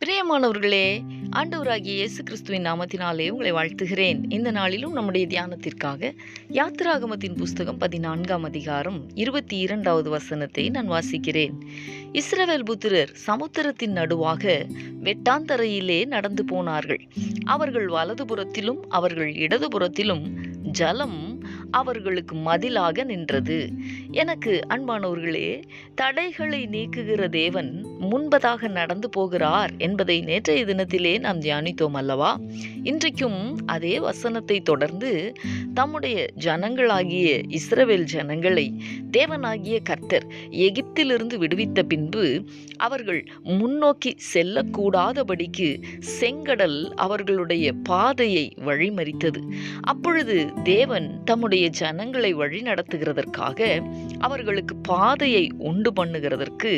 பிரியமானவர்களே, ஆண்டவராகிய இயேசு கிறிஸ்துவின் நாமத்தினாலே உங்களை வாழ்த்துகிறேன். இந்த நாளிலும் நம்முடைய தியானத்திற்காக யாத்திராகமத்தின் புஸ்தகம் 14ஆம் அதிகாரம் 22வது வசனத்தை நான் வாசிக்கிறேன். இஸ்ரவேல் புத்திரர் சமுத்திரத்தின் நடுவாக வெட்டாந்தரையிலே நடந்து போனார்கள். அவர்கள் வலதுபுறத்திலும் அவர்கள் இடதுபுறத்திலும் ஜலம் அவர்களுக்கு மதிலாக நின்றது. எனக்கு அன்பானவர்களே, தடைகளை நீக்குகிற தேவன் முன்பதாக நடந்து போகிறார் என்பதை நேற்றைய தினத்திலே நாம் தியானித்தோம் அல்லவா? இன்றைக்கும் அதே வசனத்தை தொடர்ந்து தம்முடைய ஜனங்களாகிய இஸ்ரவேல் ஜனங்களை தேவனாகிய கர்த்தர் எகிப்திலிருந்து விடுவித்த பின்பு அவர்கள் முன்னோக்கி செல்லக்கூடாதபடிக்கு செங்கடல் அவர்களுடைய பாதையை வழிமறித்தது. அப்பொழுது தேவன் தம்முடைய ஜனங்களை வழி நடத்துகிறதற்காக அவர்களுக்கு பாதையை உண்டு பண்ணுகிறதற்கு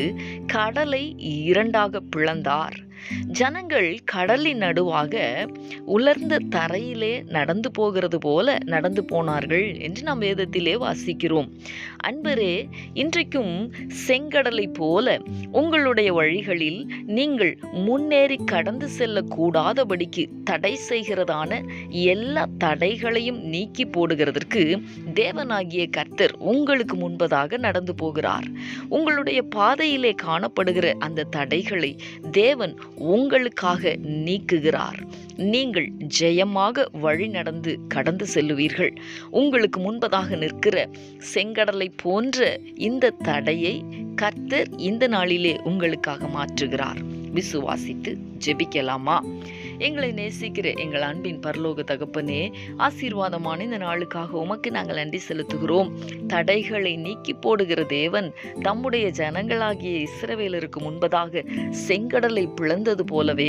கடலை இரண்டாக பிளந்தார். ஜனங்கள் கடலின் நடுவாக உலர்ந்த தரையிலே நடந்து போகிறது போல நடந்து போனார்கள் என்று நாம் வேதத்திலே வாசிக்கிறோம். அன்பரே, இன்றைக்கும் செங்கடலை போல உங்களுடைய வழிகளில் நீங்கள் முன்னேறி கடந்து செல்லக்கூடாதபடிக்கு தடை செய்கிறதான எல்லா தடைகளையும் நீக்கி போடுகிறதற்கு தேவனாகிய கர்த்தர் உங்களுக்கு முன்பதாக நடந்து போகிறார். உங்களுடைய பாதையிலே காணப்படுகிற அந்த தடைகளை தேவன் உங்களுக்காக நீக்குகிறார். நீங்கள் ஜெயமாக வழி நடந்து கடந்து செல்லுவீர்கள். உங்களுக்கு முன்பதாக நிற்கிற செங்கடலை போன்ற இந்த தடையை கர்த்தர் இந்த நாளிலே உங்களுக்காக மாற்றுகிறார். விசுவாசித்து ஜெபிக்கலாமா? எங்களை நேசிக்கிற எங்கள் அன்பின் பரலோக தகப்பனே, ஆசீர்வாதமான இந்த நாளுக்காக உமக்கு நாங்கள் நன்றி செலுத்துகிறோம். தடைகளை நீக்கி போடுகிற தேவன் தம்முடைய ஜனங்களாகிய இஸ்ரவேலருக்கு முன்பதாக செங்கடலை பிளந்தது போலவே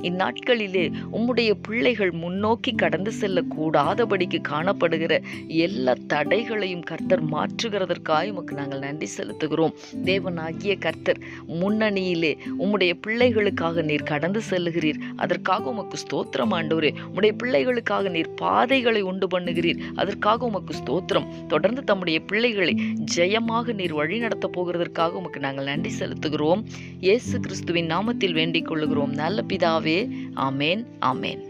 இந்நாட்களிலே உம்முடைய பிள்ளைகள் முன்னோக்கி கடந்து செல்லக்கூடாதபடிக்கு காணப்படுகிற எல்லா தடைகளையும் கர்த்தர் மாற்றுகிறதற்காக உமக்கு நாங்கள் நன்றி செலுத்துகிறோம். தேவனாகிய கர்த்தர் முன்னணியிலே உம்முடைய பிள்ளைகளுக்காக நீர் கடந்து செல்லுகிறீர். அதற்காக உமக்கு ஸ்தோத்திரம் ஆண்டவரே. உம்முடைய பிள்ளைகளுக்காக நீர் பாதைகளை உண்டு பண்ணுகிறீர். அதற்காக உமக்கு ஸ்தோத்திரம். தொடர்ந்து தம்முடைய பிள்ளைகளை ஜெயமாக நீர் வழி நடத்த போகிறதற்காக உமக்கு நாங்கள் நன்றி செலுத்துகிறோம். இயேசு கிறிஸ்துவின் நாமத்தில் வேண்டிக் கொள்ளுகிறோம் நல்ல பிதாவே. ஆமேன், ஆமேன்.